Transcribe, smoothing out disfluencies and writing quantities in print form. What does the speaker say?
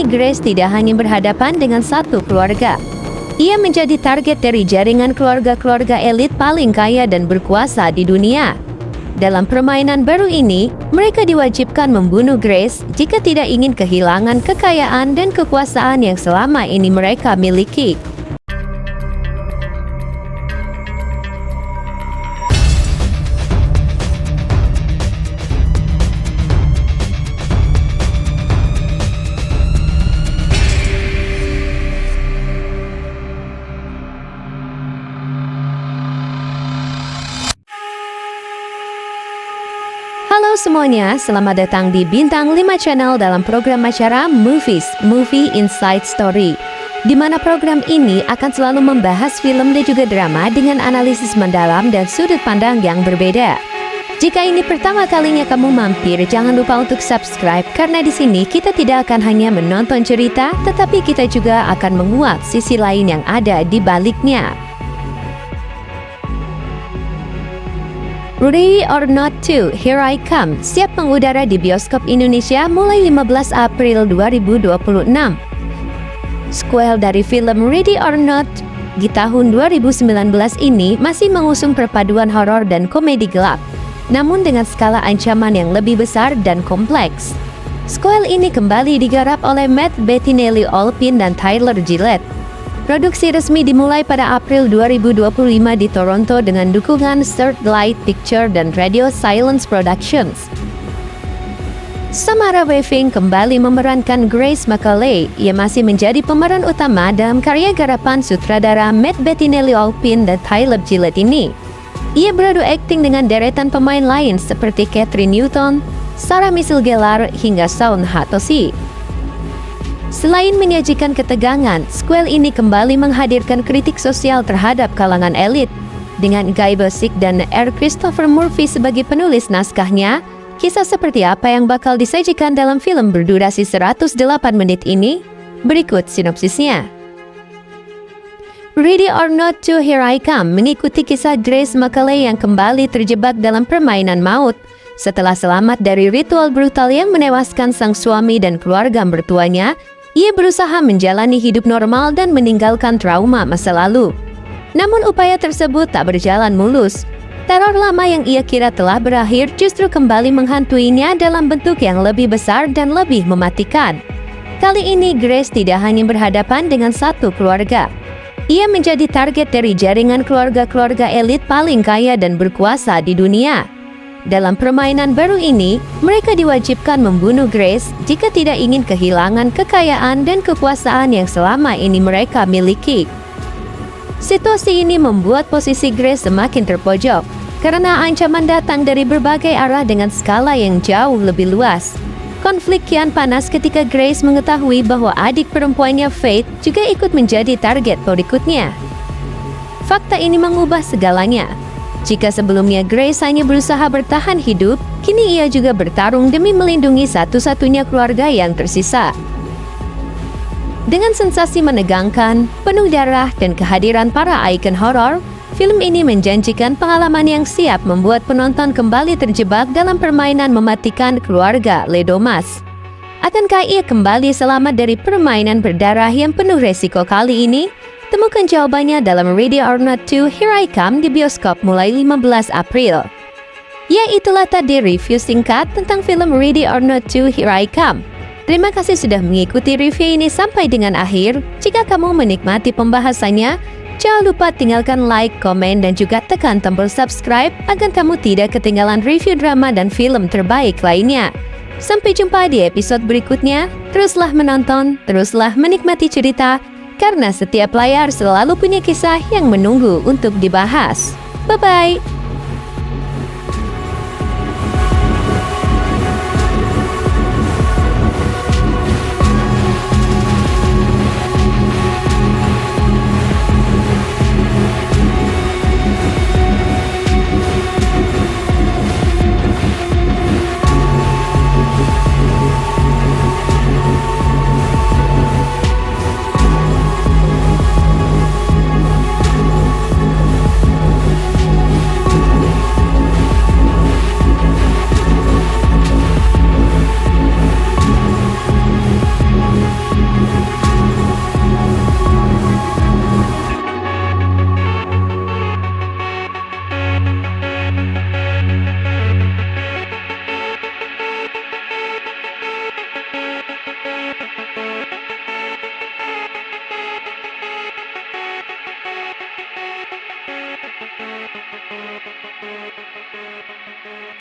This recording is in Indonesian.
ini Grace tidak hanya berhadapan dengan satu keluarga. Ia menjadi target dari jaringan keluarga-keluarga elit paling kaya dan berkuasa di dunia. Dalam permainan baru ini, mereka diwajibkan membunuh Grace jika tidak ingin kehilangan kekayaan dan kekuasaan yang selama ini mereka miliki. Halo semuanya, selamat datang di Bintang 5 Channel dalam program acara Movies, Movie Inside Story, di mana program ini akan selalu membahas film dan juga drama dengan analisis mendalam dan sudut pandang yang berbeda. Jika ini pertama kalinya kamu mampir, jangan lupa untuk subscribe karena di sini kita tidak akan hanya menonton cerita, tetapi kita juga akan menguak sisi lain yang ada di baliknya. Ready or Not 2, Here I Come, siap mengudara di bioskop Indonesia mulai 15 April 2026. Sequel dari film Ready or Not di tahun 2019 ini masih mengusung perpaduan horor dan komedi gelap, namun dengan skala ancaman yang lebih besar dan kompleks. Sequel ini kembali digarap oleh Matt Bettinelli-Olpin dan Tyler Gillett. Produksi resmi dimulai pada April 2025 di Toronto dengan dukungan Searchlight Picture dan Radio Silence Productions. Samara Weaving kembali memerankan Grace Macaulay. Ia masih menjadi pemeran utama dalam karya garapan sutradara Matt Bettinelli-Olpin dan Tyler Gillett ini. Ia beradu akting dengan deretan pemain lain seperti Catherine Newton, Sarah Michelle Gellar, hingga Shaun Hatosy. Selain menyajikan ketegangan, sequel ini kembali menghadirkan kritik sosial terhadap kalangan elit. Dengan Guy Busick dan R. Christopher Murphy sebagai penulis naskahnya, kisah seperti apa yang bakal disajikan dalam film berdurasi 108 menit ini? Berikut sinopsisnya. Ready or Not 2, Here I Come mengikuti kisah Grace Macaulay yang kembali terjebak dalam permainan maut. Setelah selamat dari ritual brutal yang menewaskan sang suami dan keluarga mertuanya, ia berusaha menjalani hidup normal dan meninggalkan trauma masa lalu. Namun upaya tersebut tak berjalan mulus. Teror lama yang ia kira telah berakhir justru kembali menghantuinya dalam bentuk yang lebih besar dan lebih mematikan. Kali ini Grace tidak hanya berhadapan dengan satu keluarga. Ia menjadi target dari jaringan keluarga-keluarga elit paling kaya dan berkuasa di dunia. Dalam permainan baru ini, mereka diwajibkan membunuh Grace jika tidak ingin kehilangan kekayaan dan kekuasaan yang selama ini mereka miliki. Situasi ini membuat posisi Grace semakin terpojok, karena ancaman datang dari berbagai arah dengan skala yang jauh lebih luas. Konflik kian panas ketika Grace mengetahui bahwa adik perempuannya Faith juga ikut menjadi target berikutnya. Fakta ini mengubah segalanya. Jika sebelumnya Grace hanya berusaha bertahan hidup, kini ia juga bertarung demi melindungi satu-satunya keluarga yang tersisa. Dengan sensasi menegangkan, penuh darah, dan kehadiran para ikon horor, film ini menjanjikan pengalaman yang siap membuat penonton kembali terjebak dalam permainan mematikan keluarga Ledomas. Akankah ia kembali selamat dari permainan berdarah yang penuh resiko kali ini? Temukan jawabannya dalam Ready or Not 2, Here I Come di bioskop mulai 15 April. Ya, itulah tadi review singkat tentang film Ready or Not 2, Here I Come. Terima kasih sudah mengikuti review ini sampai dengan akhir. Jika kamu menikmati pembahasannya, jangan lupa tinggalkan like, komen, dan juga tekan tombol subscribe agar kamu tidak ketinggalan review drama dan film terbaik lainnya. Sampai jumpa di episode berikutnya. Teruslah menonton, teruslah menikmati cerita, karena setiap layar selalu punya kisah yang menunggu untuk dibahas. Bye-bye!